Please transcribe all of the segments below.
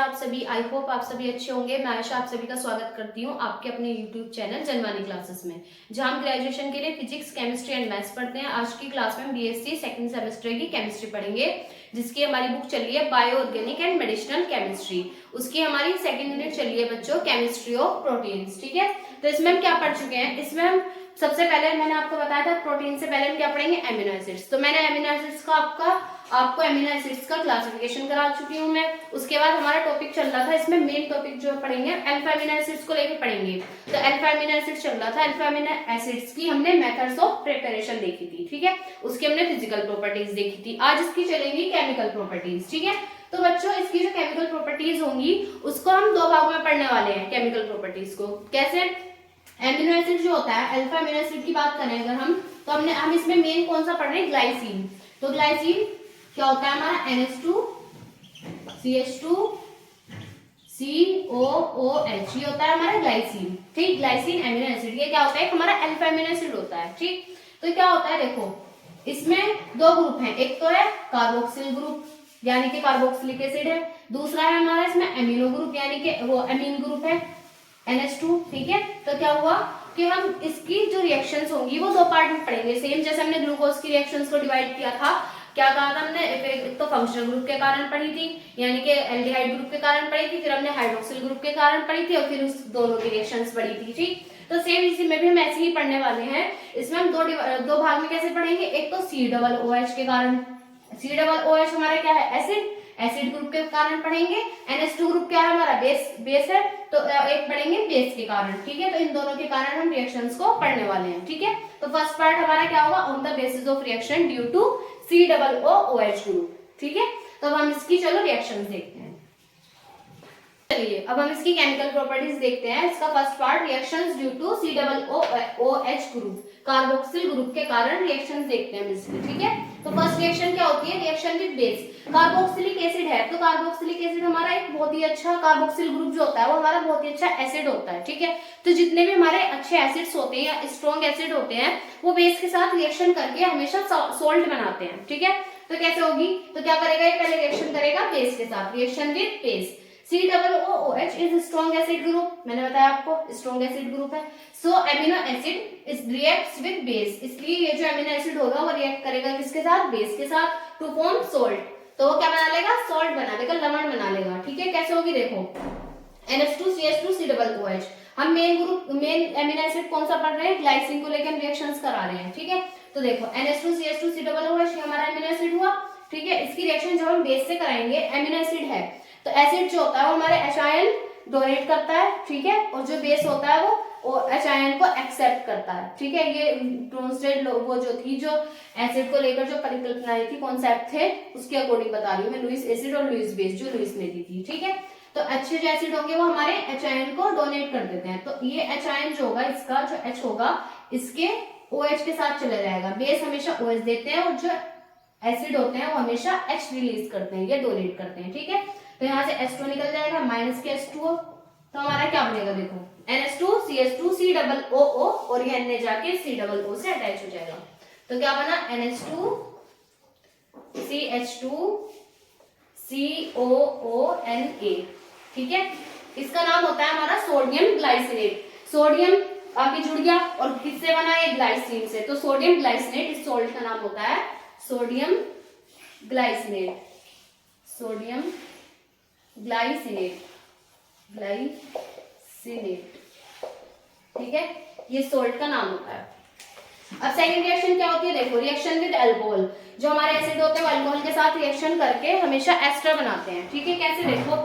आप सभी? I hope आप सभी अच्छे होंगे। मैं आशा आप सभी का स्वागत करती हूँ आपके अपने यूट्यूब चैनल जनवानी क्लासेस में, जहाँ हम ग्रेजुएशन के लिए फिजिक्स, केमिस्ट्री एंड मैथ्स पढ़ते हैं। आज की क्लास में हम बीएससी सेकंड सेमेस्टर की केमिस्ट्री पढ़ेंगे, जिसकी हमारी बुक चल रही है bio organic and medicinal chemistry. उसकी हमारी सेकंड यूनिट चल रही है बच्चों केमिस्ट्री ऑफ प्रोटीन्स। ठीक है, तो इसमें हम क्या पढ़ चुके हैं? इसमें हम सबसे पहले मैंने आपको बताया था प्रोटीन से पहले हम क्या पढ़ेंगे? Amino acids. तो मैंने एमिनो एसिड्स का आपको एमिनो एसिड्स का क्लासिफिकेशन करा चुकी हूँ मैं। उसके बाद हमारा टॉपिक चल रहा था, इसमें मेन टॉपिक जो पढ़ेंगे अल्फा एमिनो एसिड्स को लेकर पढ़ेंगे। तो अल्फा एमिनो एसिड्स चल रहा था, अल्फा एमिनो एसिड्स की हमने मेथड्स ऑफ प्रिपरेशन देखी थी। ठीक है, उसकी हमने फिजिकल प्रॉपर्टीज देखी थी। आज इसकी चलेंगी केमिकल प्रॉपर्टीज। ठीक है, तो बच्चों इसकी जो केमिकल प्रॉपर्टीज होंगी उसको हम दो भागों में पढ़ने वाले हैं। केमिकल प्रॉपर्टीज को कैसे? एमिनो एसिड जो होता है, अल्फा एमिनो एसिड की बात करें अगर हम, तो हम इसमें मेन कौन सा पढ़ रहे हैं? ग्लाइसिन। तो ग्लाइसिन क्या होता है हमारा? NH2 CH2 COOH, ये होता है हमारा ग्लाइसिन। ठीक, ग्लाइसिन एमिनो एसिड ये क्या होता है? हमारा अल्फा एमिनो एसिड होता है। ठीक, तो क्या होता है देखो, इसमें दो ग्रुप हैं, एक तो है कार्बोक्सिल ग्रुप यानी कि कार्बोक्सिलिक एसिड है, दूसरा है हमारा इसमें एमिनो ग्रुप यानी कि वो अमीन ग्रुप है NH2। ठीक है, तो क्या हुआ कि हम इसकी जो रिएक्शंस होंगी वो दो पार्ट में पढ़ेंगे। सेम जैसे हमने ग्लूकोज की रिएक्शंस को डिवाइड किया था, क्या कहा था हमने? एक तो फंक्शनल ग्रुप के कारण पढ़ी थी यानी कि एल्डिहाइड ग्रुप के कारण पढ़ी थी, फिर हमने हाइड्रोक्सिल ग्रुप के कारण पढ़ी थी और फिर उस दोनों की रिएक्शंस पढ़ी थी। ठीक, तो सेम इसी में भी हम ऐसे ही पढ़ने वाले हैं। इसमें हम दो भाग में कैसे पढ़ेंगे? एक तो COOH के कारण, COOH हमारा क्या है? एसिड ग्रुप के कारण पढ़ेंगे। NH2 ग्रुप क्या है हमारा? बेस है, तो एक पढ़ेंगे बेस के कारण। ठीक है, तो इन दोनों के कारण हम रिएक्शंस को पढ़ने वाले हैं। ठीक है, तो फर्स्ट पार्ट हमारा क्या होगा? On the basis of reaction due to COOH group. ठीक है, तो अब हम इसकी चलो रिएक्शंस देखते हैं। चलिए अब हम इसकी केमिकल प्रॉपर्टीज देखते हैं। इसका first part reactions due to COOH group, carboxyl group के कारण रिएक्शंस देखते हैं हम इसकी। ठीक है, तो फर्स्ट रिएक्शन क्या होती है? Reaction with base. Carboxylic acid है, तो कार्बोक्सिलिक एसिड हमारा एक बहुत ही अच्छा, कार्बोक्सिल ग्रुप जो होता है वो हमारा बहुत ही अच्छा एसिड होता है। ठीक है, तो जितने भी हमारे अच्छे एसिड्स होते हैं या स्ट्रॉन्ग एसिड होते हैं वो बेस के साथ रिएक्शन करके हमेशा सोल्ट बनाते हैं। ठीक है, तो कैसे होगी? तो क्या करेगा ये? पहले रिएक्शन करेगा बेस के साथ, reaction with base. COOH is strong acid group, मैंने बताया आपको स्ट्रॉन्ग एसिड ग्रुप है। So amino acid is reacts with base, इसलिए ये जो एमिनो एसिड होगा वो रिएक्ट करेगा किसके साथ? बेस के साथ, टू फॉर्म सोल्ट। तो वो क्या बना लेगा? सॉल्ट बना लेगा, लवण बना लेगा। ठीक है, कैसे होगी देखो, NH2 CH2 COOH। हम मेन एमिनो एसिड कौन सा पढ़ रहे हैं? ग्लाइसिन को लेकर हम रिएक्शंस करा रहे हैं। ठीक है, तो देखो NH2 CH2 COOH ये हमारा एमिनो एसिड हुआ। ठीक है, इसकी रिएक्शन जब हम बेस से कराएंगे, एमिनो एसिड है तो एसिड जो होता है वो हमारे H आयन डोनेट करता है। ठीक है, और जो बेस होता है वो H आयन को एक्सेप्ट करता है। ठीक है, ये ब्रोंस्टेड वो जो थी, जो एसिड को लेकर जो परिकल्पनाएं थी, कॉन्सेप्ट थे, उसके अकॉर्डिंग बता रही हूँ मैं। लुईस एसिड और लुईस बेस जो लुईस ने दी थी। ठीक है, तो अच्छे जो एसिड होंगे वो हमारे H आयन को डोनेट कर देते हैं। तो ये H आयन जो होगा, इसका जो H होगा इसके OH के साथ चले जाएगा। बेस हमेशा OH देते हैं और जो एसिड होते हैं वो हमेशा H रिलीज करते हैं, ये डोनेट करते हैं। ठीक है, तो यहाँ से H2 निकल जाएगा, माइनस के H2O, तो हमारा क्या बनेगा देखो, NH2 CH2 COO और ये N जाके COO से अटैच हो जाएगा। तो क्या बना? NH2 CH2 COONA। ठीक है, इसका नाम होता है हमारा सोडियम ग्लाइसिनेट। सोडियम आगे जुड़ गया और किससे बना? ये ग्लाइसिन से। तो सोडियम ग्लाइसिनेट इस सोल्ट का नाम होता है सोडियम ग्लाइसिनेट। सोडियम ग्लाइसिनेट, ठीक है, ये सोल्ट का नाम होता है। अब सेकंड रिएक्शन क्या होती है देखो, रिएक्शन विद अल्कोहल। जो हमारे एसिड होते हैं वो अल्कोहल के साथ रिएक्शन करके हमेशा एस्टर बनाते हैं। ठीक है, कैसे देखो,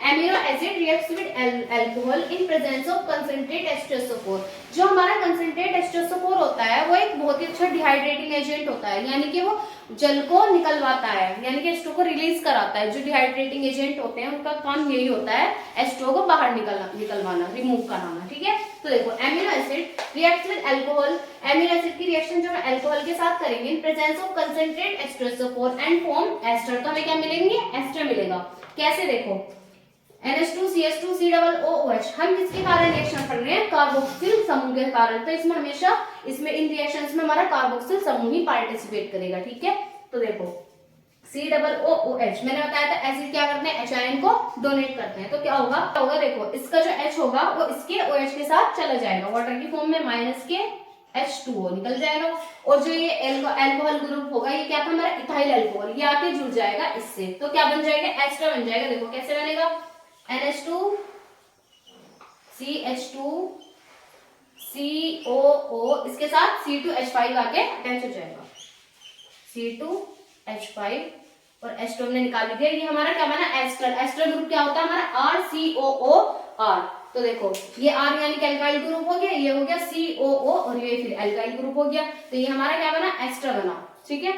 amino acid reacts with alcohol in presence of concentrate H2SO4। जो हमारा कंसंट्रेट H2SO4 होता है वो एक बहुत ही अच्छा डिहाइड्रेटिंग एजेंट होता है, यानी कि वो जल को निकलवाता है, यानी कि H2 को रिलीज कराता है। जो डिहाइड्रेटिंग एजेंट होते हैं उनका काम यही होता है H2 को बाहर निकलवाना, रिमूव कराना। ठीक है, तो देखो amino acid reacts with alcohol, amino acid की रिएक्शन जो हम अल्कोहल के साथ करेंगे in presence of concentrate H2SO4 and form ester. तो हमें क्या मिलेंगे? एस्टर मिलेगा। कैसे देखो, NH2 CH2 COOH, हम किसके कारण रिएक्शन पढ़ रहे हैं? कार्बोक्सिल समूह के कारण। तो इसमें हमेशा इन रिएक्शंस में हमारा कार्बोक्सिल समूह ही पार्टिसिपेट करेगा। ठीक है, तो देखो COOH। मैंने बताया था एसिड क्या करते हैं, H आयन को डोनेट करते हैं। तो क्या होगा देखो इसका जो H होगा वो इसके OH के साथ चला जाएगा वाटर की फॉर्म में, माइनस के H2O निकल जाएगा। और जो ये एल्कोहल ग्रुप होगा ये क्या था हमारा इथाइल अल्कोहल, ये आके जुड़ जाएगा इससे। तो क्या बन जाएगा, एस्टर बन जाएगा। देखो कैसे बनेगा, NH2 CH2 COO, इसके साथ C2H5 आके अटैच हो जाएगा, C2H5 और H2 हमने निकाल दिया। ये हमारा क्या बना, एस्टर। एस्टर ग्रुप क्या होता है हमारा RCOOR। तो देखो ये R यानी कि एल्काइल ग्रुप हो गया, ये हो गया COO और ये फिर एल्काइल ग्रुप हो गया। तो ये हमारा क्या बना, एस्टर बना। ठीक है,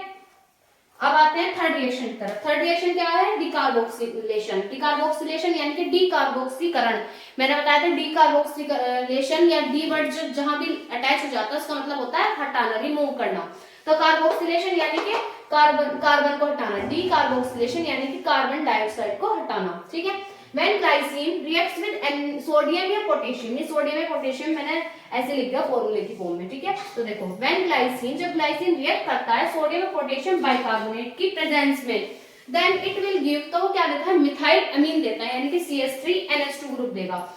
अब आते हैं थर्ड रिएक्शन की तरफ। थर्ड रिएक्शन क्या है, डिकार्बोक्सिलेशन। डिकार्बोक्सिलेशन यानी कि डीकार्बोक्सीकरण। मैंने बताया था डीकार्बोक्सिलेशन या डी वर्ड जहां भी अटैच हो जाता है उसका मतलब होता है हटाना, रिमूव करना। तो कार्बोक्सिलेशन यानी कि कार्बन को हटाना, डीकार्बोक्सिलेशन यानी कि कार्बन डाइऑक्साइड को हटाना। ठीक है, when glycine reacts with sodium या पोटेशियम, ये सोडियम या पोटेशियम मैंने ऐसे लिख दिया फॉर्मूले की फॉर्म में। ठीक है, तो देखो व्हेन ग्लाइसिन, जब ग्लाइसिन रिएक्ट करता है सोडियम और पोटेशियम बाइकार्बोनेट की प्रेजेंस में, देन इट विल गिव, तो वो क्या देता है, मिथाइल अमीन देता है यानी कि CH3NH2 ग्रुप देगा।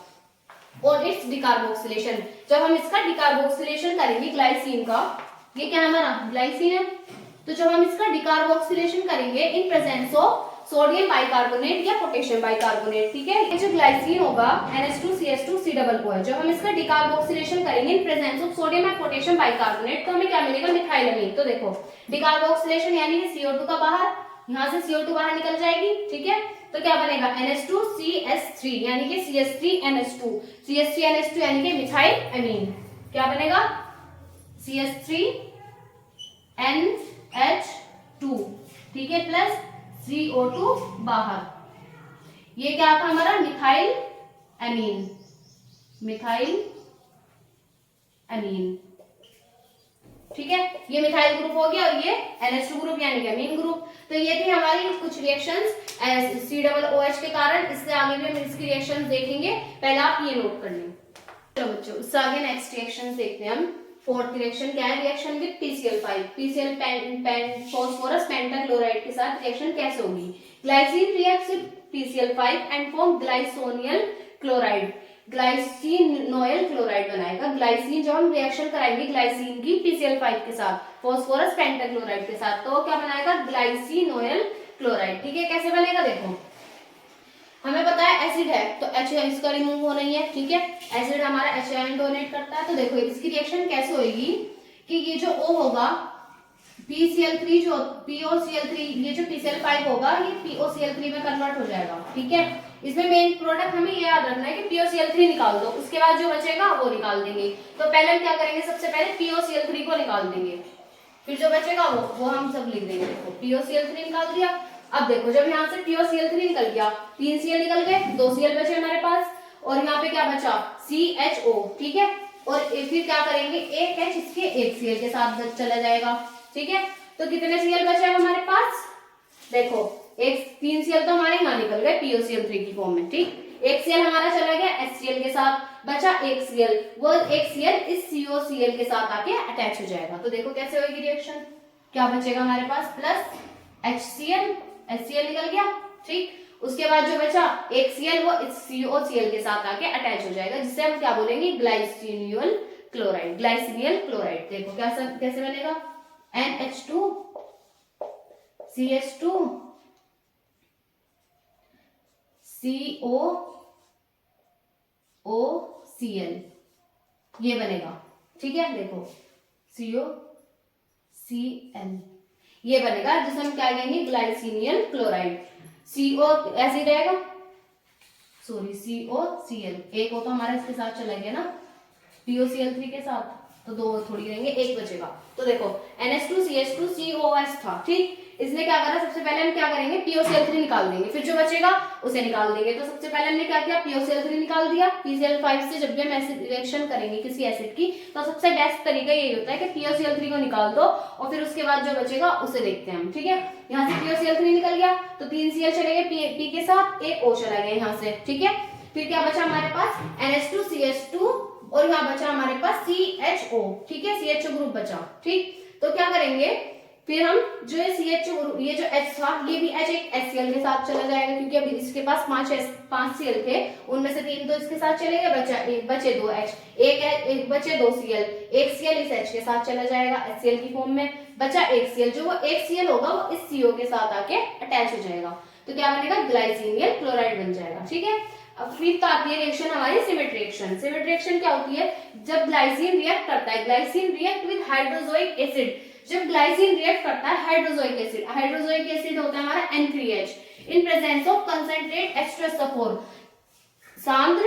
और इट्स डिकार्बोक्सिलेशन, जब हम इसका डिकार्बोक्सिलेशन करेंगे ग्लाइसिन का, ये क्या है हमारा ग्लाइसिन है, तो जब हम इसका डिकार्बोक्सिलेशन करेंगे in presence of sodium bicarbonate या पोटेशियम बाइकार्बोनेट। ठीक है, ये जो ग्लाइसिन होगा NH2CH2C+O है, जब हम इसका डिकार्बोक्सिलेशन करेंगे इन प्रेजेंस ऑफ सोडियम और पोटेशियम बाइकार्बोनेट तो हमें क्या मिलेगा, मिथाइल अमीन। तो देखो डिकार्बोक्सिलेशन यानी कि CO2 का बाहर, यहां से CO2 बाहर निकल जाएगी। ठीक है, तो क्या बनेगा NH2CH3 यानी कि CH3NH2, CH3NH2 यानी कि मिथाइल अमीन। क्या बनेगा CH3NH2, ठीक है, प्लस CO2 बाहर, ये क्या था हमारा मिथाइल अमीन, मिथाइल अमीन। ठीक है, ये मिथाइल ग्रुप हो गया और ये NH2 ग्रुप यानी कि अमीन ग्रुप। तो ये थी हमारी कुछ रिएक्शंस COOH के कारण। इससे आगे भी हम इसकी रिएक्शंस देखेंगे, पहले आप ये नोट कर लें। चलो बच्चों, इससे आगे नेक्स्ट रिएक्शन देखते हैं हम। फोर्थ रिएक्शन क्या है, reaction with PCl5, PCl phosphorus pentachloride के साथ रिएक्शन कैसे होगी। Glycine reacts with PCl5 and form glycinoyl chloride, glycinoyl chloride बनाएगा। ग्लाइसिन जो हम रिएक्शन कराएंगे ग्लाइसिन की PCl5 के साथ फॉस्फोरस पेंटाक्लोराइड के साथ, तो क्या बनाएगा ग्लाइसिनोयल क्लोराइड। ठीक है, कैसे बनेगा देखो, हमें पता है एसिड है तो H इसका रिमूव होना ही है। ठीक है, एसिड हमारा H आयन डोनेट करता है। तो देखो इसकी रिएक्शन कैसे होगी कि ये जो O होगा PCl3, जो POCl3, ये जो PCl5 होगा ये POCl3 में कन्वर्ट हो जाएगा। ठीक है, इसमें मेन प्रोडक्ट हमें ये याद रखना है कि POCl3 निकाल दो, उसके बाद जो बचेगा वो निकाल देंगे। तो पहले हम क्या करेंगे, सबसे पहले POCl3 को निकाल देंगे, फिर जो बचेगा वो हम सब लिख देंगे। देखो POCl3 निकाल दिया। अब देखो जब यहाँ से POCl3 निकल गया, 3 Cl निकल गए, 2 Cl बचे हमारे पास, और यहाँ पे क्या बचा CHO। ठीक है, और फिर क्या करेंगे, एक H इसके एक Cl के साथ चला जाएगा। ठीक है, तो कितने Cl बचे हमारे पास, देखो एक 3 Cl तो हमारे यहाँ निकल गए POCl3 की फॉर्म में। ठीक, एक Cl हमारा चला गया HCl के साथ, बचा एक Cl, वो एक Cl इस COCl के साथ आके अटैच हो जाएगा। तो देखो कैसे होगी रिएक्शन, क्या बचेगा हमारे पास, प्लस HCl निकल गया। ठीक, उसके बाद जो बचा एक Cl वो इस COCl के साथ आके अटैच हो जाएगा, जिससे हम क्या बोलेंगे ग्लाइसिनियल क्लोराइड, ग्लाइसिनियल क्लोराइड। देखो कैसे बनेगा, NH2 CH2 COOCl, ये बनेगा। ठीक है, देखो COCl ये बनेगा, जिसे हम क्या कहेंगे ग्लाइसिनियल क्लोराइड। CO एसिड रहेगा, सॉरी COCl, एक हो तो हमारा इसके साथ चला गया ना POCl3 के साथ, तो 2 थोड़ी रहेंगे, एक बचेगा। तो देखो NH2 CH2 COOH था। ठीक, इसलिए क्या करा, सबसे पहले हम क्या करेंगे POCl3 निकाल देंगे, फिर जो बचेगा उसे निकाल देंगे। तो सबसे पहले हमने क्या किया, POCl3 निकाल दिया। PCl5 से जब भी हम एसिड रिएक्शन करेंगे किसी एसिड की, तो सबसे बेस्ट तरीका यही होता है कि POCl3 को निकाल दो और फिर उसके बाद जो बचेगा उसे देखते हैं हम। ठीक है, यहाँ से POCl3 निकल गया तो 3 Cl चले गए P के साथ, एक O चला गया यहाँ से। ठीक है, फिर क्या बचा हमारे पास NH2 CH2 और यहाँ बचा हमारे पास CHO। ठीक है, CHO ग्रुप बचा। ठीक, तो क्या करेंगे फिर हम जो ये CH ग्रुप, ये जो H था, ये भी H एक HCl के साथ चला जाएगा, क्योंकि अभी इसके पास 5 Cl थे, उनमें से 3 तो इसके साथ चले गए, बचे 2 H, एक बचे 2 Cl, एक Cl इस H के साथ चला जाएगा HCl की फॉर्म में, बचा एक Cl, जो वो एक Cl होगा वो इस CO के साथ आके अटैच हो जाएगा, तो क्या बनेगा, ग्लाइसिनियल क्लोराइड बन जाएगा। ठीक है, अब फिर आती है रिएक्शन हमारी सिमेट्री रिएक्शन। सिमेट्री रिएक्शन क्या होती है, जब ग्लाइसिन रिएक्ट करता है, glycine react with hydrazoic acid, जब ग्लाइसिन रिएक्ट करता है हाइड्रोजोइक एसिड, हाइड्रोजोइक एसिड होता है हमारा N3H, in presence of concentrate H2SO4, सांद्र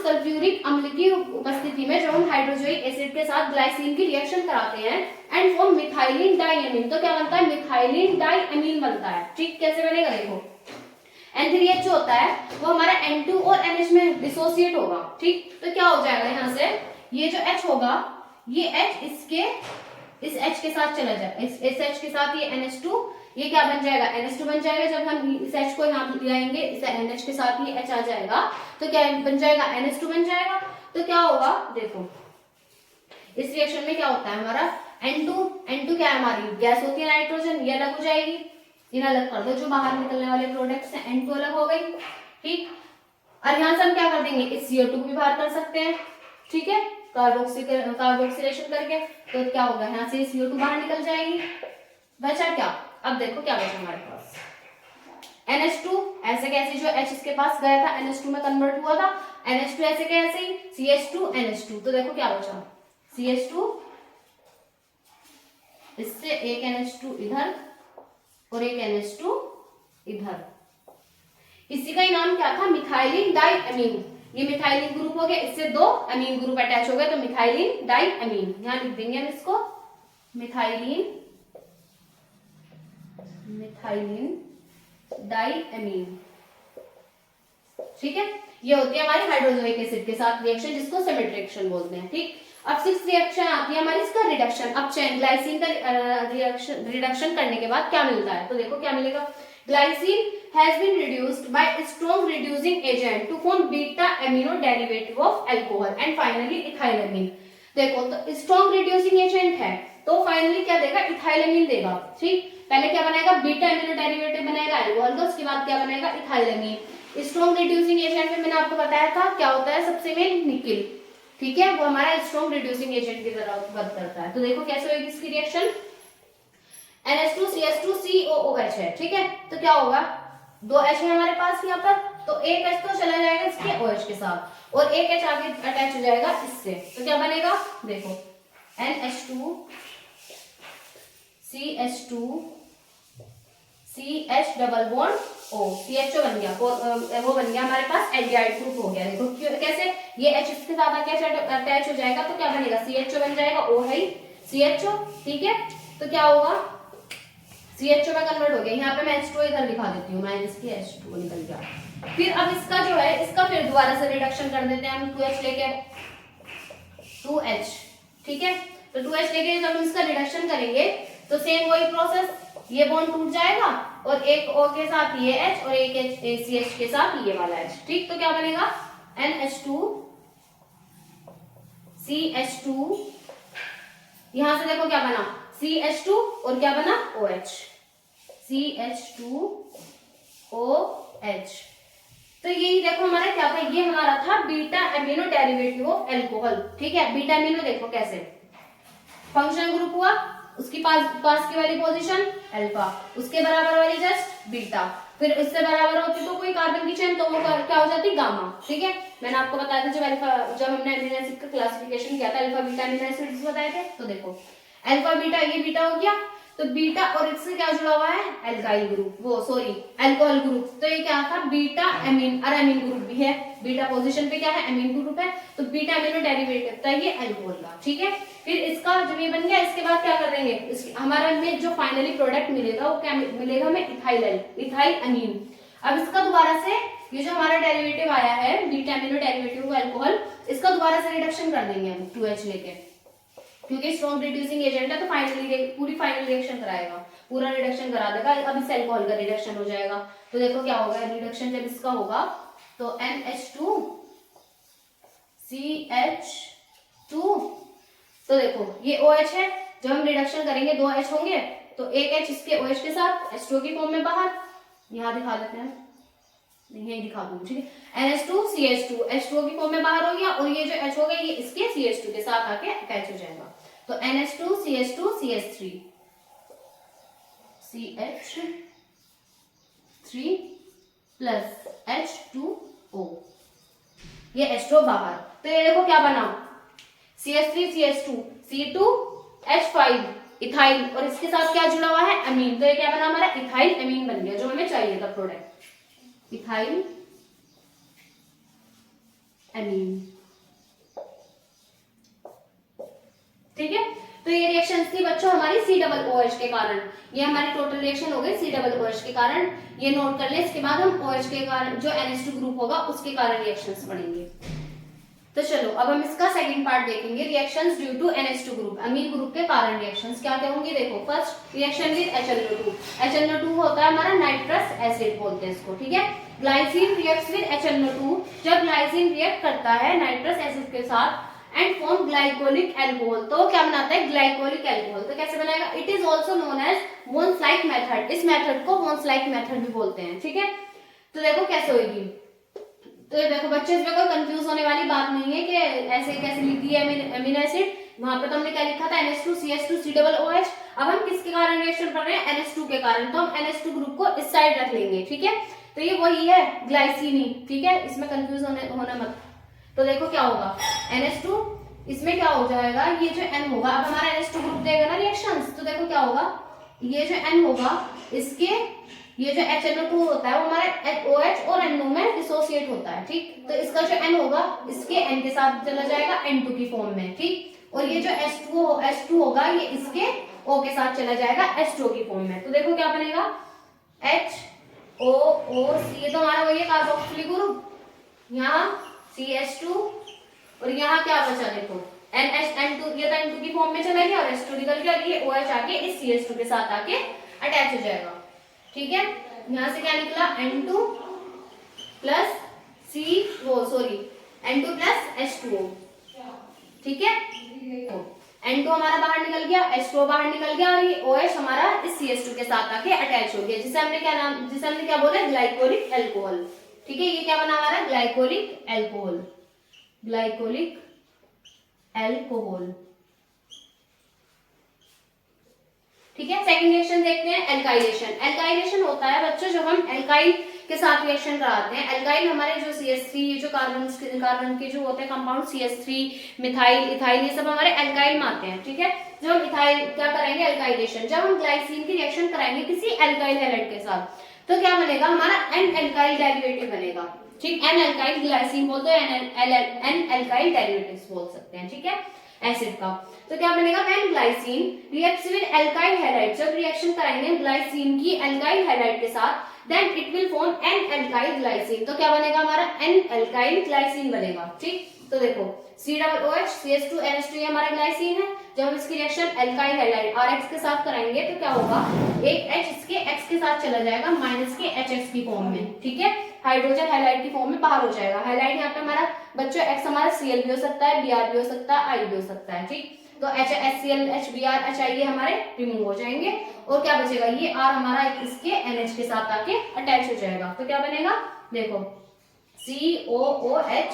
सल्फ्यूरिक अम्ल की उपस्थिति में जब हम हाइड्रोजोइक एसिड के साथ ग्लाइसिन की रिएक्शन कराते हैं एंड फॉर्म मिथाइलिन डाइएमीन, तो क्या बनता है, मिथाइलिन डाइएमीन बनता है। ठीक, कैसे बनेगा, देखो N3H जो होता है वो हमारा N2 और NH में डिसोसिएट होगा। ठीक, तो क्या हो जाएगा, यहाँ से ये जो H होगा, ये H इस H के साथ चला जाएगा, इस H के साथ ये NH2, ये क्या बन जाएगा, NH2 बन जाएगा। जब हम इस H को यहाँ ले आएंगे, इस NH के साथ ये H आ जाएगा, तो क्या बन जाएगा, NH2 बन जाएगा। तो क्या होगा, देखो इस रिएक्शन में क्या होता है हमारा, N2 क्या है, हमारी गैस होती है नाइट्रोजन, ये अलग हो जाएगी, इन अलग कर दो, जो बाहर निकलने वाले प्रोडक्ट्स हैं, N2 अलग हो गई। ठीक, और यहाँ से हम क्या कर देंगे, इस CO2 भी बाहर कर सकते हैं। ठीक है, कार्बोक्सिलेशन करके, तो क्या होगा, यहाँ से CO2 बाहर निकल जाएगी, बचा क्या, अब देखो क्या बचा हमारे पास, NH2 ऐसे कैसे, जो H इसके पास गया था NH2 में कन्वर्ट हुआ था, NH2 ऐसे कैसे ही CH2 NH2, तो देखो क्या बचा, CH2, इससे एक NH2 इधर और एक NH2 इधर, इसी का ही नाम क्या था, मिथाइलिन डाइएमीन। ये मिथाइलिन ग्रुप हो गया, इससे 2 अमीन ग्रुप अटैच हो गए, तो मिथाइलिन डाइएमीन, यहां लिख देंगे हम इसको, मिथाइलिन डाइएमीन। ठीक है, ये होती है हमारी हाइड्रोजोइक एसिड के साथ रिएक्शन, जिसको सिमेट्री रिएक्शन बोलते हैं। ठीक, अब 6th रिएक्शन आती है हमारी, इसका रिडक्शन। अब चेन ग्लाइसिन का रिडक्शन करने के बाद क्या मिलता है, तो देखो क्या मिलेगा, glycine has been reduced by strong reducing agent to form beta amino derivative of alcohol and finally ethylamine। देखो तो स्ट्रॉन्ग रिड्यूसिंग एजेंट है, तो फाइनली क्या देगा, इथाइलामीन देगा। ठीक, पहले क्या बनाएगा, बीटा एमिनो डेरिवेटिव बनाएगा अल्कोहल का, उसके बाद क्या बनाएगा, इथाइलामीन। स्ट्रॉन्ग रिड्यूसिंग एजेंट में मैंने आपको बताया था क्या होता है, सबसे मेन निकिल। ठीक है, वो हमारा स्ट्रॉन्ग रिड्यूसिंग एजेंट की तरह वर्क करता है। तो देखो कैसे होगी इसकी रिएक्शन, NH2CH2COOH है। ठीक है, तो क्या होगा, 2 H है हमारे पास यहाँ पर, तो एक H तो चला जाएगा इसके OH के साथ और एक H आगे अटैच हो जाएगा इससे, तो क्या बनेगा, देखो NH2 CH2 CH double bond O, CHO बन गया, वो बन गया हमारे पास एल्डिहाइड ग्रुप हो गया। देखो कैसे, ये H इसके साथ आके अटैच हो जाएगा, तो क्या बनेगा, CHO बन जाएगा, O है CHO। ठीक है, तो क्या होगा, CHO में कन्वर्ट हो गया, यहाँ पे मैं H2 इधर दिखा देती हूँ, माइनस की H2 निकल गया। फिर अब इसका जो है, इसका फिर दोबारा से रिडक्शन कर देते हैं हम, 2H लेके 2H। ठीक है, तो 2H लेके जब हम इसका रिडक्शन करेंगे तो सेम वही प्रोसेस, ये बॉन्ड टूट जाएगा और एक O के साथ ये H और एक CH के साथ ये वाला H। ठीक, तो क्या बनेगा, NH2 CH2, यहां से देखो क्या बना, CH2 और क्या बना, OH, CH2OH। तो यही देखो हमारा क्या था, ये हमारा था beta amino derivative of alcohol. ठीक है, बीटा एमिनो देखो कैसे, फंक्शनल ग्रुप हुआ, उसकी पास की वाली पोजीशन अल्फा, उसके बराबर वाली जस्ट बीटा, फिर इससे बराबर होती तो कोई कार्बन की चेन, तो वो क्या हो जाती, गामा। ठीक है, मैंने आपको बताया था जब हमने अमीनो एसिड का क्लासिफिकेशन किया था, अल्फा बीटा अमीनो एसिड्स बताए थे, तो देखो अल्फा बीटा, ये बीटा हो गया, तो बीटा और इससे क्या जुड़ा हुआ है, एल्काइल ग्रुप, वो सॉरी अल्कोहल ग्रुप, तो ये क्या था, बीटा अमीन और अमीन ग्रुप भी है, बीटा पोजीशन पे क्या है, अमीन ग्रुप है, तो बीटा अमीनो डेरिवेटिव था ये अल्कोहल का। ठीक है, फिर इसका जब ये बन गया, इसके बाद क्या कर देंगे, हमारा में जो फाइनली प्रोडक्ट मिलेगा वो क्या मिलेगा हमें, इथाइल अमीन। अब इसका दोबारा से ये जो हमारा डेरिवेटिव आया है बीटा अमीनो डेरिवेटिव अल्कोहल, इसका दोबारा से रिडक्शन कर देंगे हम 2H लेके, क्योंकि स्ट्रॉन्ग रिड्यूसिंग एजेंट है, तो फाइनली पूरी फाइनल रिएक्शन कराएगा, पूरा रिडक्शन करा देगा। अब इस अल्कोहल का रिडक्शन हो जाएगा, तो देखो क्या होगा, रिडक्शन जब इसका होगा तो NH2 CH2, तो देखो ये OH है, जब हम रिडक्शन करेंगे 2 H होंगे, तो एक H इसके OH के साथ H2O की फॉर्म में बाहर, यहाँ दिखा देते हैं, यही दिखा दूंगी, ठीक है। NH2 CH2 H2O की फॉर्म में बाहर हो गया, और ये जो H हो गया ये इसके CH2 के साथ आके अटैच हो जाएगा, तो NH2 CH2 CH3 CH3 plus H2O, ये H2O बाहर। तो ये देखो क्या बना, CH3 CH2 C2H5 इथाइल, और इसके साथ क्या जुड़ा हुआ है, अमीन। तो ये क्या बना हमारा, इथाइल अमीन बन गया, जो हमें चाहिए था प्रोडक्ट, इथाइल अमीन। ठीक है, तो ये रिएक्शन थी बच्चों हमारी COOH के कारण, ये हमारी टोटल रिएक्शन हो गई COOH के कारण। ये नोट कर ले, इसके बाद हम OH के कारण जो NH2 ग्रुप होगा उसके कारण रिएक्शंस पढ़ेंगे। तो चलो अब हम इसका सेकंड पार्ट देखेंगे, reactions due to NH2 group, amine group के कारण रिएक्शंस क्या क्या होंगी। देखो first reaction with HNO2, HNO2 होता है हमारा नाइट्रस एसिड बोलते हैं इसको, ठीक है। ग्लाइसिन रिएक्ट्स विद HNO2, जब ग्लाइसिन रिएक्ट करता है नाइट्रस एसिड के साथ एंड फॉर्म ग्लाइकोलिक एल्कोहल, तो क्या बनाता है, ग्लाइकोलिक एल्कोहल। तो कैसे बनाएगा, it is also known as once like method, इस मेथड को वॉन्स लाइक मेथड भी बोलते हैं, ठीक है। तो देखो कैसे होगी, तो देखो बच्चे इसमें कोई कंफ्यूज होने वाली बात नहीं है कि ऐसे कैसे लिख दिया अमीनो एसिड, वहां पे तो हमने क्या लिखा था NH2 CH2 COOH। अब हम किसके कारण रिएक्शन पढ़ रहे हैं, NH2 के कारण, तो हम NH2 ग्रुप को इस साइड रख लेंगे, ठीक है। तो ये वही है ग्लाइसिन ही, ठीक है, इसमें कंफ्यूज होना मत। तो देखो क्या होगा, NH2 इसमें क्या हो जाएगा, ये जो N होगा, अब हमारा NH2 ग्रुप देगा ना रिएक्शंस, तो देखो क्या होगा, ये जो N होगा इसके, ये जो HNO2 होता है वो हमारे OH और NO में डिसोसिएट होता है, ठीक। तो इसका जो N होगा इसके N के साथ चला जाएगा N2 की फॉर्म में, ठीक। और ये जो H2 होगा ये इसके O के साथ चला जाएगा H2O की फॉर्म में। तो देखो क्या बनेगा, HOOC, ये तो हमारा वही है कार्बोक्सिलिक ग्रुप, यहाँ CH2 और यहाँ क्या बचा, देखो NH2, ये तो N2 की फॉर्म में चला गया और H2 निकल गया, और ये OH आके इस CH2 के साथ आके अटैच हो जाएगा, ठीक है। यहाँ से क्या निकला, N2 plus N2 plus H2O, ठीक है। N2 हमारा बाहर निकल गया, H2O बाहर निकल गया, और ये OH हमारा इस CH2 के साथ आके अटैच हो गया, जिसे हमने क्या बोला, ग्लाइकोलिक एल्कोहल, ठीक है। ये क्या बना हमारा, ग्लाइकोलिक एल्कोहल, ग्लाइकोलिक एल्कोहल, ठीक है। सेकंड रिएक्शन देखते हैं, एल्काइलेशन। एल्काइलेशन होता है बच्चों जब हम एल्काइल के साथ रिएक्शन कराते हैं। एल्काइल हमारे जो CH3, ये जो कार्बन के जो होते हैं कंपाउंड CH3, मिथाइल, इथाइल, ये सब हमारे एल्काइल में आते हैं, ठीक है। जब हम इथाइल क्या करेंगे, एल्काइलेशन, जब हम ग्लाइसिन की रिएक्शन कराएंगे किसी एल्काइल हैलाइड के साथ, तो क्या बनेगा हमारा N एल्काइल डेरिवेटिव बनेगा, ठीक। N एल्काइल ग्लाइसिन बोलते हैं, N एल्काइल डेरिवेटिव्स बोल सकते हैं, ठीक है, एसिड का। तो क्या बनेगा, when glycine reacts with alkyl halide, जब रिएक्शन कराएंगे ग्लाइसिन की एल्काइल हैलाइड के साथ, then it will form N alkyl glycine, तो क्या बनेगा हमारा N एल्काइल ग्लाइसिन बनेगा, ठीक। तो देखो COOH CH2 NH2 ये हमारा ग्लाइसिन है, जब हम इसकी रिएक्शन एल्काइल हैलाइड RX के साथ कराएंगे तो क्या होगा, एक H इसके X के साथ चला जाएगा माइनस के HX की फॉर्म में, ठीक है, हाइड्रोजन हैलाइड की फॉर्म में बाहर हो जाएगा। हैलाइड यहाँ पे हमारा बच्चों X हमारा Cl भी हो सकता है, Br भी हो सकता है, I भी हो सकता है, ठीक। तो HCl HBr HI ये हमारे रिमूव हो जाएंगे, और क्या बचेगा, ये R हमारा इसके NH के साथ आके अटैच हो जाएगा, तो क्या बनेगा, देखो COOH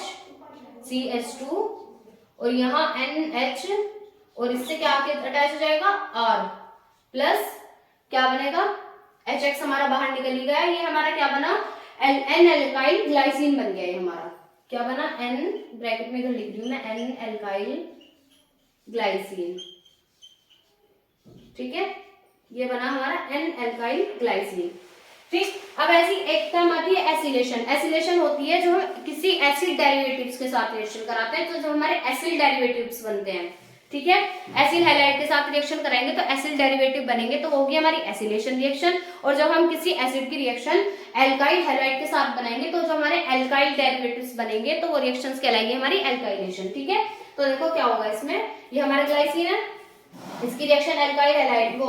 CH2 और यहाँ NH, और इससे क्या आके अटैच हो जाएगा R प्लस क्या बनेगा, HX हमारा बाहर निकल गया, ये हमारा क्या बना, N एल्काइल ग्लाइसिन बन गया, ये हमारा क्या बना, N ब्रैकेट में इधर लिख रही हूँ मैं, N एल्काइल ग्लाइसिन, ठीक है, ये बना हमारा N एल्काइल ग्लाइसिन, ठीक। अब ऐसी एक टर्म आती है एसिलेशन। एसिलेशन होती है जो हम किसी एसिड डेरिवेटिव्स के साथ रिएक्शन कराते हैं, तो जो हमारे एसिड डेरिवेटिव्स बनते हैं, ठीक है, एसिड हैलाइड के साथ रिएक्शन कराएंगे तो एसिड डेरिवेटिव बनेंगे, तो होगी हमारी एसिलेशन रिएक्शन। और जब हम किसी एसिड की रिएक्शन एल्काइल हैलाइड के साथ बनाएंगे तो जो हमारे एल्काइल डेरिवेटिव्स बनेंगे तो वो रिएक्शंस कहलाएंगे हमारी एल्काइलेशन, ठीक है। तो देखो क्या होगा इसमें, ये हमारा ग्लाइसिन है, इसकी reaction alkyl halide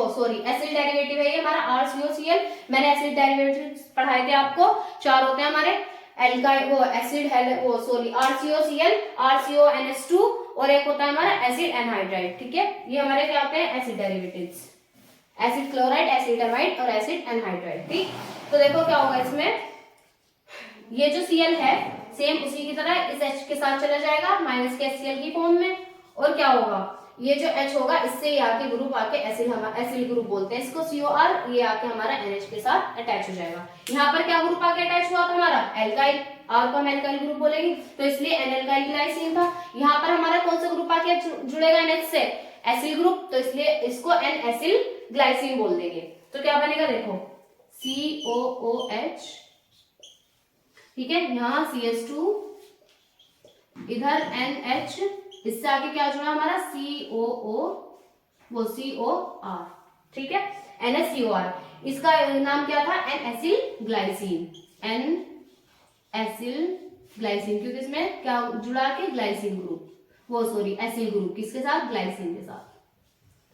acid derivative है ये हमारा RCOCl। मैंने एसिड डेरिवेटिव्स पढ़ाए थे आपको, 4 होते हैं हमारे, एल्काइल वो एसिड वो सॉरी RCOCl RCONH2 और एक होता है हमारा एसिड एनहाइड्राइड। ठीक है, ये हमारे क्या होते हैं acid derivatives, acid chloride, acid amide और एसिड एनहाइड्राइड। ठीक, तो देखो क्या होगा इसमें, ये जो Cl है सेम उसी की तरह इस H के साथ चला जाएगा माइनस के HCl की फॉर्म में, और क्या होगा ये जो H होगा इससे ये आके ग्रुप आके एसिल ग्रुप बोलते हैं इसको COR, ये आके हमारा NH के साथ अटैच हो जाएगा। यहाँ पर क्या ग्रुप आके अटैच हुआ था हमारा एल्काइल, R को हम एल्काइल ग्रुप बोलेंगे तो इसलिए एनएल्काइल ग्लाइसिन था। यहाँ पर हमारा कौन सा ग्रुप आके जुड़ेगा NH से, एसिल ग्रुप, तो इसलिए इसको N एसिल ग्लाइसिन बोल देंगे। तो क्या बनेगा देखो COOH, ठीक है, यहाँ CH2, इधर NH, इससे आगे क्या जुड़ा हमारा COO, वो COR, ठीक है, NHCOR। इसका नाम क्या था N acyl glycine, N acyl glycine, क्योंकि इसमें क्या जुड़ा के ग्लाइसिन ग्रुप, वो सॉरी एसिल ग्रुप किसके साथ, ग्लाइसिन के साथ,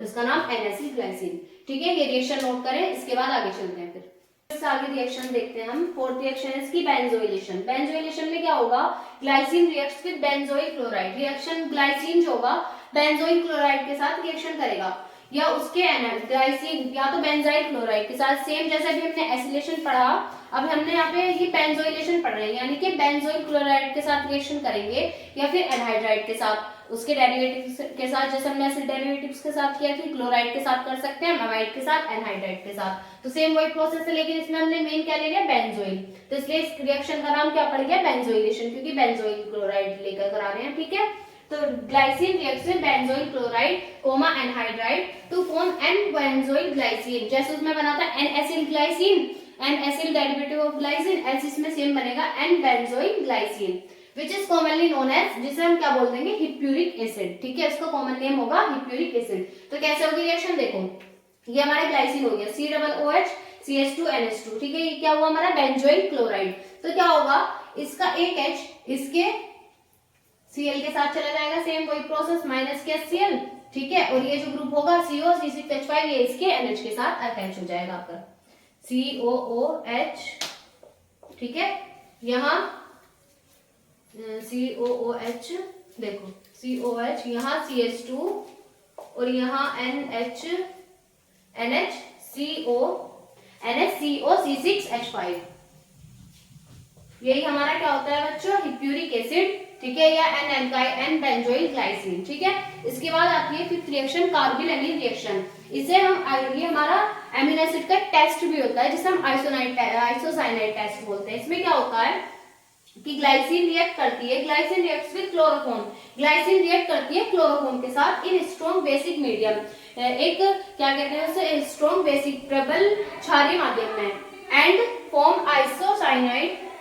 तो इसका नाम N एसिल ग्लाइसिन। ठीक है, ये रिएक्शन नोट करें, इसके बाद आगे चलते हैं। फिर इससे आगे रिएक्शन देखते हैं हम। फोर्थ रिएक्शन है इसकी बेंजोइलेशन। बेंजोइलेशन में क्या होगा, glycine reacts with benzoyl chloride. Reaction glycine जो होगा बेंजोइल क्लोराइड के साथ रिएक्शन करेगा, या उसके ग्लाइसिन या तो बेंजाइल क्लोराइड के साथ, सेम जैसे भी हमने एसिलेशन पढ़ा, अब हमने यहाँ पे ये बेंजोइलेशन पढ़ रहे हैं, यानी कि बेंजोइल क्लोराइड के साथ रिएक्शन करेंगे या फिर एनहाइड्राइड के साथ, उसके डेरिवेटिव्स के साथ, जैसे हमने एसिड डेरिवेटिव्स के साथ किया कि क्लोराइड के साथ कर सकते हैं, अमाइड के साथ, एनहाइड्राइड के साथ, तो सेम वही प्रोसेस है, लेकिन इसमें हमने मेन क्या ले लिया, बेंजोइल, तो इसलिए इस रिएक्शन का नाम क्या पड़ गया, बेंजोइलेशन, क्योंकि बेंजोइल क्लोराइड लेकर करा रहे हैं। ठीक है, तो glycine reacts with benzoyl chloride comma anhydride to form N benzoyl glycine. जैसे उसमें बना था N acyl glycine, N acyl derivative of glycine, ऐसे इसमें सेम बनेगा N benzoyl glycine, which is commonly known as, जिसे हम क्या बोल देंगे, हिप्यूरिक एसिड। ठीक है, इसका कॉमन नेम होगा हिप्यूरिक एसिड। तो कैसे होगी रिएक्शन देखो, ये हमारा ग्लाइसिन हो गया COOH CH2NH2, ठीक है, ये क्या हुआ हमारा बेंजोइल क्लोराइड, तो क्या होगा इसका एक H इसके Cl के साथ चला जाएगा, सेम वही प्रोसेस माइनस के HCl, ठीक है, और ये जो ग्रुप होगा CO C6H5 ये इसके NH के साथ अटैच हो जाएगा आपका COOH, ठीक है, यहाँ COOH, देखो COH, यहाँ CH2 और यहाँ NHCO C6H5, यही हमारा क्या होता है बच्चों, हिप्यूरिक एसिड। ठीक है, या एन बेंजोइल ग्लाइसिन। ठीक है, इसके बाद आती है fifth reaction, carbyl amine reaction. इसे हम, ये हमारा एमिनो एसिड का टेस्ट भी होता है, जिसे हम आइसोसाइनाइड टेस्ट बोलते हैं। इसमें क्या होता है कि ग्लाइसिन रिएक्ट करती है, glycine reacts with chloroform, glycine react करती है क्लोरोफॉर्म के साथ इन स्ट्रॉन्ग बेसिक मीडियम, एक क्या कहते हैं उसे, स्ट्रॉन्ग बेसिक प्रबल क्षारीय माध्यम में, and form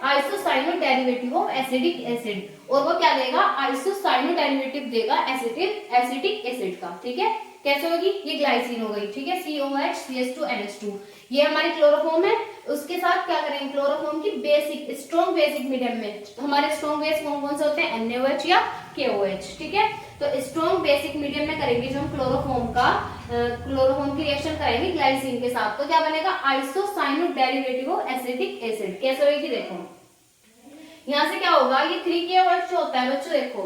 isocyano derivative of acidic acid, और वो क्या देगा, आइसोसाइनो डेरिवेटिव देगा एसिटिक एसिड का। ठीक है, कैसे होगी, ये ग्लाइसिन हो गई। ठीक है, COH CH2NH2, ये हमारी क्लोरोफॉर्म है, उसके साथ क्या करेंगे, क्लोरोफॉर्म की बेसिक स्ट्रॉन्ग बेसिक मीडियम में हमारे स्ट्रॉन्ग बेस कौन कौन से होते हैं, NaOH या KOH। ठीक है, तो स्ट्रॉन्ग बेसिक मीडियम में करेंगे जो हम क्लोरोफॉर्म की रिएक्शन करेंगे ग्लाइसिन के साथ, तो क्या बनेगा, isocyano derivative of acetic acid. कैसे होगी देखो, यहाँ से क्या होगा, ये 3KOH जो होता है बच्चों, देखो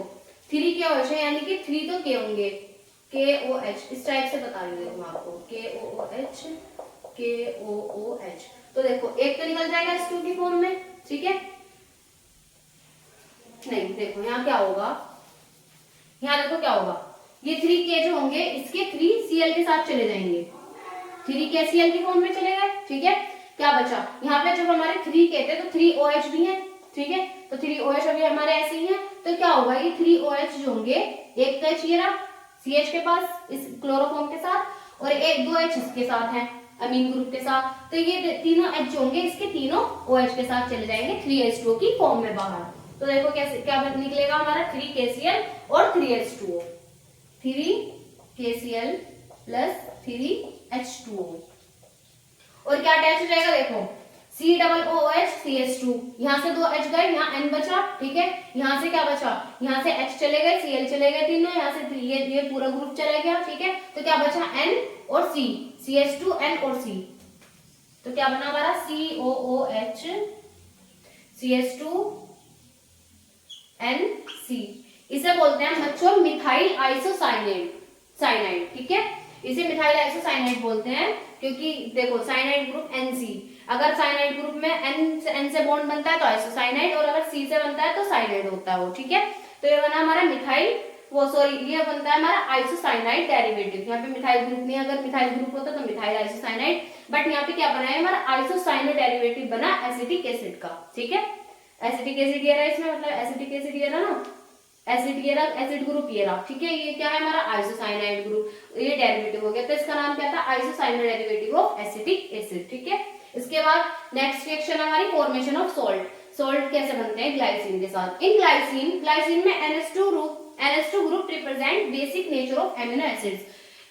3KOH है, यानी कि 3 तो K होंगे, KOH इस टाइप से बता रही हूँ आपको, KOOH, तो देखो एक तो निकल जाएगा H2 की फॉर्म में। ठीक है, नहीं देखो यहाँ क्या होगा, यहाँ देखो क्या होगा, ये 3K जो होंगे इसके 3Cl के साथ चले जाएंगे, 3KCl की फॉर्म में चले गए। ठीक है, क्या बचा, यहाँ पे जब हमारे 3K थे तो 3OH भी है। ठीक है, तो 3OH अभी हमारे ऐसे ही है, तो क्या होगा, ये 3OH जो होंगे, एक तो H ये रहा CH के पास इस क्लोरोफॉर्म के साथ, और एक 2H इसके साथ है अमीन ग्रुप के साथ, तो ये तीनों H जो होंगे इसके तीनों OH के साथ चले जाएंगे 3H2 की फॉर्म में बाहर। तो देखो कैसे क्या निकलेगा हमारा, 3KCl और 3H2O, 3KCl प्लस 3H2O, और क्या अटैच हो जाएगा देखो, COOH CH2, यहाँ से 2H गए, यहाँ N बचा। ठीक है, यहाँ से क्या बचा, यहाँ से H चले गए, Cl चले गए तीनों, यहाँ से ये पूरा ग्रुप चला गया। ठीक है, तो क्या बचा, N और C, CH2 N और C, तो क्या बना हमारा COOH CH2NC। इसे बोलते हैं बच्चों मिथाइल आइसोसाइनेट, साइनाइड, ठीक है। इसे मिथाइल आइसोसाइनेट बोलते हैं क्योंकि देखो साइनाइड ग्रुप NC, अगर साइनाइड ग्रुप में N से बॉन्ड बनता है तो आइसोसाइनाइड, और अगर C से बनता है तो साइनाइड होता है वो, ठीक है। तो ये बना हमारा मिथाइल, वो सॉरी ये बनता है हमारा आइसोसाइनाइड डेरिवेटिव। यहाँ पे मिथाइल ग्रुप नहीं, अगर मिथाइल ग्रुप होता तो मिथाइल आइसोसाइनाइड, बट यहाँ पे क्या बना है हमारा आइसोसाइनाइड डेरिवेटिव बना एसिटिक एसिड का, ठीक है। एसिटिक एसिड ये रहा इसमें, मतलब एसिटिक एसिड ये रहा ना, एसिड ये रहा, एसिड ग्रुप ये रहा, ठीक है। ये क्या है हमारा आइसोसाइनाइड ग्रुप, ये डेरिवेटिव हो गया, तो इसका नाम क्या था isocyanide derivative of acetic acid, ठीक है। इसके बाद नेक्स्ट रिएक्शन हमारी फॉर्मेशन ऑफ सॉल्ट। सॉल्ट कैसे बनते हैं ग्लाइसिन के साथ। इन ग्लाइसिन में NH2 group represent basic nature of amino acids.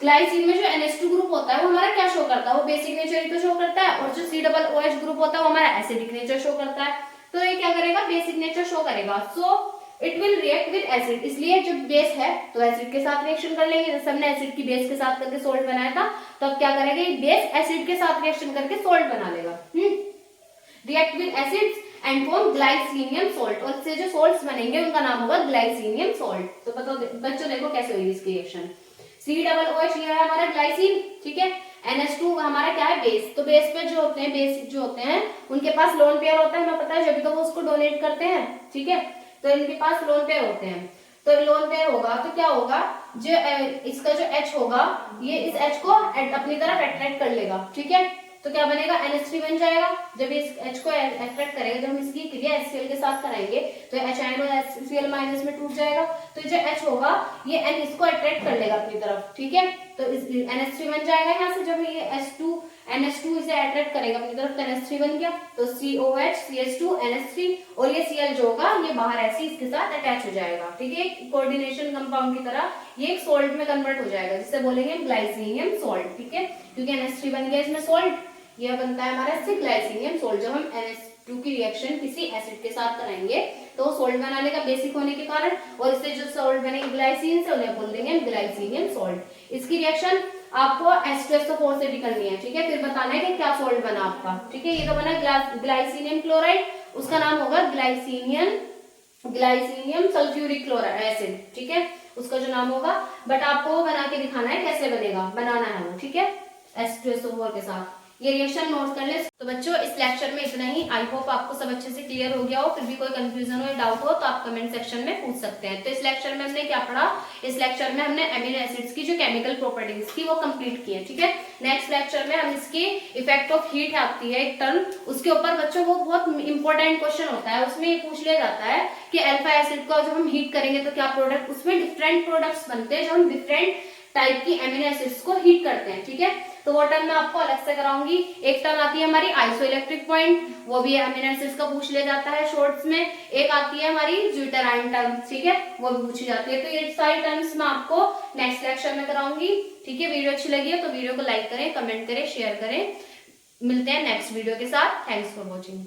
Glycine में जो NH2 ग्रुप होता है वो हमारा क्या शो करता है, वो बेसिक नेचर ही तो शो करता है, और जो COOH ग्रुप होता है वो हमारा एसिडिक नेचर शो करता है। तो ये क्या करेगा, बेसिक नेचर शो करेगा। So it will react with acid, इसलिए जब बेस है तो एसिड के साथ रिएक्शन कर लेंगे। जैसे हमने एसिड की बेस के साथ करके सोल्ट बनाया था, तो अब क्या करेंगे, बेस एसिड के साथ रिएक्शन करके सोल्ट बना लेगा। React with acids and form glycinium salt, और इससे जो सॉल्ट्स बनेंगे उनका नाम होगा ग्लाइसिनियम सॉल्ट। तो बच्चों देखो कैसे होगी इसकी रिएक्शन। COOH ये है हमारा ग्लाइसिन, ठीक है। NH2 हमारा क्या है बेस, तो बेस पे जो होते हैं, बेस जो होते हैं उनके पास लोन पेयर होता है, हमें पता है, जब तो वो उसको डोनेट करते हैं, ठीक है। तो इनके पास लोन पेयर होते हैं, तो लोन पेयर होगा तो क्या होगा, जो इसका जो H होगा ये इस H को अपनी तरफ अट्रैक्ट कर लेगा, ठीक है। तो क्या बनेगा, NH3 बन जाएगा। जब इस H को अट्रैक्ट करेगा, जब हम इसकी क्रिया HCl के साथ कराएंगे तो H आयन और HCl माइनस में टूट जाएगा, तो जो H होगा ये N इसको अट्रैक्ट कर लेगा अपनी तरफ, ठीक है। तो इस NH3 बन जाएगा यहाँ से, जब ये NH2 इसे अट्रैक्ट करेगा अपनी तरफ तो NH3 बन गया, तो COH CH2 NH3, और ये Cl जो होगा ये बाहर ऐसे इसके साथ अटैच हो जाएगा, ठीक है। कोऑर्डिनेशन कंपाउंड की तरह ये एक सॉल्ट में कन्वर्ट हो जाएगा, जिसे बोलेंगे ग्लाइसिनियम सॉल्ट, ठीक है। क्योंकि NH3 बन गया इसमें सॉल्ट, यह बनता है हमारा इससे ग्लाइसिनियम सॉल्ट। जब हम NH2 की रिएक्शन किसी एसिड के साथ कराएंगे तो वो सॉल्ट बनाने का बेसिक होने के कारण, और इससे जो सॉल्ट बनेगी ग्लाइसिन से, उन्हें बोल देंगे ग्लाइसिनियम सॉल्ट। इसकी रिएक्शन आपको H2SO4 से भी करनी है, ठीक है। फिर बताना है कि क्या सॉल्ट बना आपका, ठीक है। ये तो बना ग्लाइसिनियम क्लोराइड, उसका नाम होगा ग्लाइसिनियम सल्फ्यूरिक क्लोराइड एसिड, ठीक है, उसका जो नाम होगा। बट आपको बना के दिखाना है कैसे बनेगा, बनाना है वो, ठीक है, H2SO4 के साथ। ये रिएक्शन नोट कर ले। तो बच्चों इस लेक्चर में इतना ही। आई होप आपको सब अच्छे से क्लियर हो गया हो। फिर भी कोई कंफ्यूजन हो या डाउट हो तो आप कमेंट सेक्शन में पूछ सकते हैं। तो इस लेक्चर में हमने क्या पढ़ा, इस लेक्चर में हमने एमिनो एसिड्स की जो केमिकल प्रॉपर्टीज थी वो कंप्लीट की है, ठीक है। नेक्स्ट लेक्चर में हम इसकी इफेक्ट ऑफ हीट आती है एक टर्म, उसके ऊपर बच्चों वो बहुत इंपॉर्टेंट क्वेश्चन होता है, उसमें ये पूछ लिया जाता है कि अल्फा एसिड को जब हम हीट करेंगे तो क्या प्रोडक्ट, उसमें डिफरेंट प्रोडक्ट्स बनते हैं जो हम डिफरेंट टाइप की एमिनो एसिड्स को हीट करते हैं, ठीक है। तो वो टर्म मैं आपको अलग से कराऊंगी। एक टर्म आती है हमारी आइसोइलेक्ट्रिक पॉइंट, वो भी एमिनो एसिड्स का पूछ लिया जाता है शॉर्ट्स में। एक आती है हमारी ज्यूटेराइन टर्म, ठीक है, वो भी पूछी जाती है। तो ये सारी टर्म्स मैं आपको नेक्स्ट लेक्चर में कराऊंगी, ठीक है। वीडियो अच्छी लगी है तो वीडियो को लाइक करें, कमेंट करें, शेयर करें। मिलते हैं नेक्स्ट वीडियो के साथ। Thanks for watching.